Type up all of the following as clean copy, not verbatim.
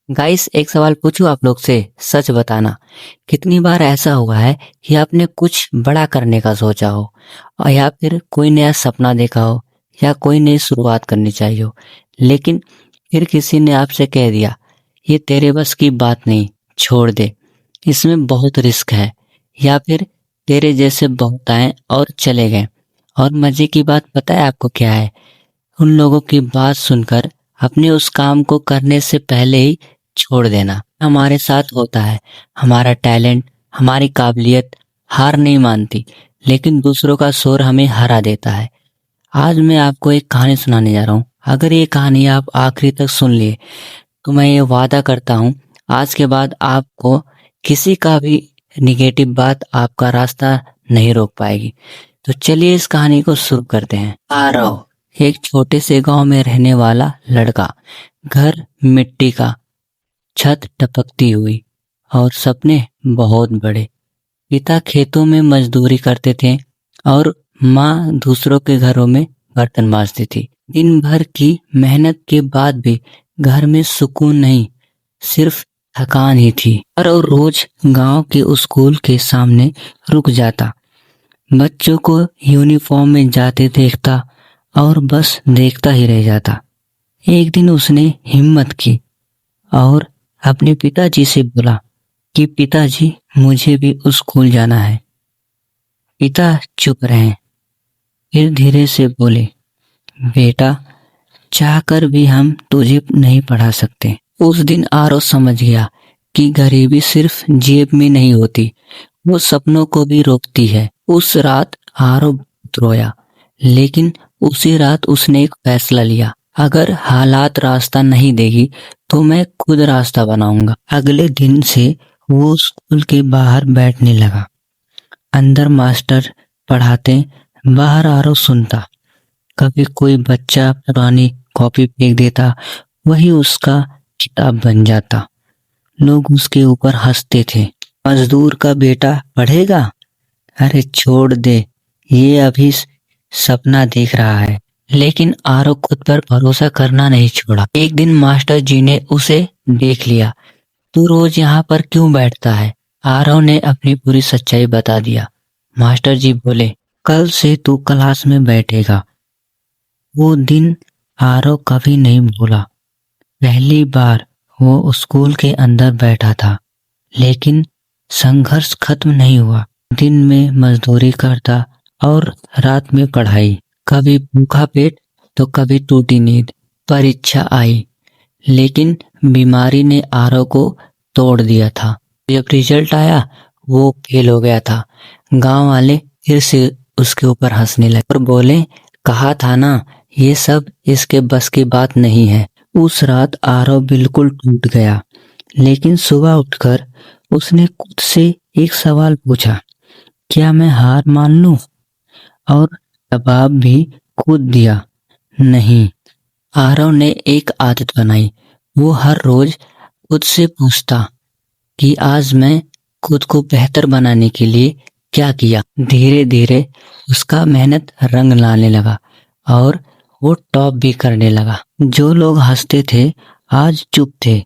Guys, एक सवाल पूछूं आप लोग से। सच बताना, कितनी बार ऐसा हुआ है कि आपने कुछ बड़ा करने का सोचा हो और या फिर कोई नया सपना देखा हो या कोई नई शुरुआत करनी चाहिए हो, लेकिन फिर किसी ने आपसे कह दिया ये तेरे बस की बात नहीं, छोड़ दे, इसमें बहुत रिस्क है। या फिर तेरे जैसे बहुत आए और चले गए। और मजे की बात पता है आपको क्या है? उन लोगों की बात सुनकर अपने उस काम को करने से पहले ही छोड़ देना। हमारे साथ होता है। हमारा टैलेंट, हमारी काबिलियत हार नहीं मानती, लेकिन दूसरों का शोर हमें हरा देता है। आज मैं आपको एक कहानी सुनाने जा रहा हूँ। अगर ये कहानी आप आखिरी तक सुन लिए तो मैं ये वादा करता हूँ, आज के बाद आपको किसी का भी निगेटिव बात आपका रास्ता नहीं रोक पाएगी। तो चलिए इस कहानी को शुरू करते हैं। आरव एक छोटे से गांव में रहने वाला लड़का। घर मिट्टी का, छत टपकती हुई और सपने बहुत बड़े। पिता खेतों में मजदूरी करते थे और माँ दूसरों के घरों में बर्तन मांजती थी। दिन भर की मेहनत के बाद भी घर में सुकून नहीं, सिर्फ थकान ही थी। और रोज गांव के स्कूल के सामने रुक जाता, बच्चों को यूनिफॉर्म में जाते देखता और बस देखता ही रह जाता। एक दिन उसने हिम्मत की और अपने पिताजी से बोला कि पिताजी, मुझे भी स्कूल जाना है। पिता चुप रहे, फिर धीरे से बोले, बेटा, चाहकर भी हम तुझे नहीं पढ़ा सकते। उस दिन आरव समझ गया कि गरीबी सिर्फ जेब में नहीं होती, वो सपनों को भी रोकती है। उस रात आरव रोया, लेकिन उसी रात उसने एक फैसला लिया, अगर हालात रास्ता नहीं देगी तो मैं खुद रास्ता बनाऊंगा। अगले दिन से वो स्कूल के बाहर बैठने लगा। अंदर मास्टर पढ़ाते, बाहर आरव सुनता। कभी कोई बच्चा पुरानी कॉपी फेंक देता, वही उसका किताब बन जाता। लोग उसके ऊपर हंसते थे। मजदूर का बेटा पढ़ेगा? अरे छोड़ दे, ये अभी सपना देख रहा है। लेकिन आरव खुद पर भरोसा करना नहीं छोड़ा। एक दिन मास्टर जी ने उसे देख लिया। तू रोज यहाँ पर क्यों बैठता है? आरव ने अपनी पूरी सच्चाई बता दिया। मास्टर जी बोले, कल से तू क्लास में बैठेगा। वो दिन आरव कभी नहीं भूला। पहली बार वो स्कूल के अंदर बैठा था, लेकिन संघर्ष खत्म नहीं हुआ। दिन में मजदूरी करता और रात में पढ़ाई। कभी भूखा पेट तो कभी टूटी नींद। परीक्षा आई, लेकिन बीमारी ने आरव को तोड़ दिया था। जब रिजल्ट आया, वो फेल हो गया था। गांव वाले फिर से उसके ऊपर हंसने लगे और बोले, कहा था ना, ये सब इसके बस की बात नहीं है। उस रात आरव बिल्कुल टूट गया, लेकिन सुबह उठकर उसने खुद से एक सवाल पूछा, क्या मैं हार मान लूं? और जवाब भी खुद दिया, नहीं। आरव ने एक आदत बनाई। वो हर रोज खुद से पूछता कि आज मैं खुद को बेहतर बनाने के लिए क्या किया। धीरे धीरे उसका मेहनत रंग लाने लगा और वो टॉप भी करने लगा। जो लोग हंसते थे आज चुप थे,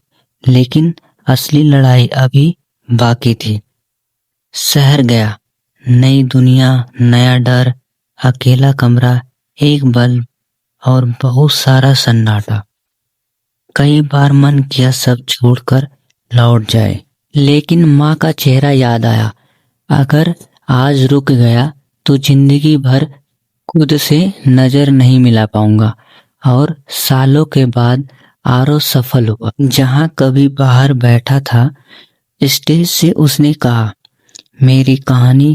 लेकिन असली लड़ाई अभी बाकी थी। शहर गया, नई दुनिया, नया डर, अकेला कमरा, एक बल्ब और बहुत सारा सन्नाटा। कई बार मन किया सब छोड़कर लौट जाए, लेकिन माँ का चेहरा याद आया। अगर आज रुक गया तो जिंदगी भर खुद से नजर नहीं मिला पाऊंगा। और सालों के बाद आरव सफल हुआ। जहां कभी बाहर बैठा था, स्टेज से उसने कहा, मेरी कहानी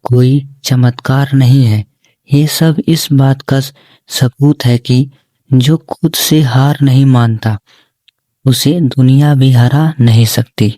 कोई चमत्कार नहीं है, ये सब इस बात का सबूत है कि जो खुद से हार नहीं मानता, उसे दुनिया भी हरा नहीं सकती।